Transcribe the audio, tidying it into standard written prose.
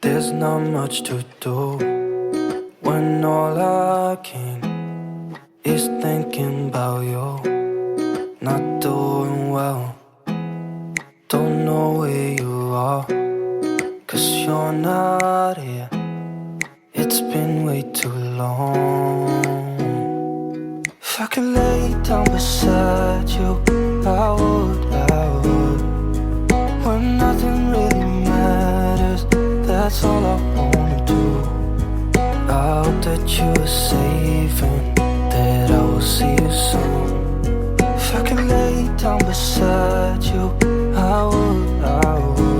There's not much to do when all I can is thinking about you. Not doing well, don't know where you are, 'cause you're not here. It's been way too long. If I could lay down beside you, I would. When nothing really matters, that's all I wanna do. I hope that you are safe and that I will see you soon. If I could lay down beside you, I would.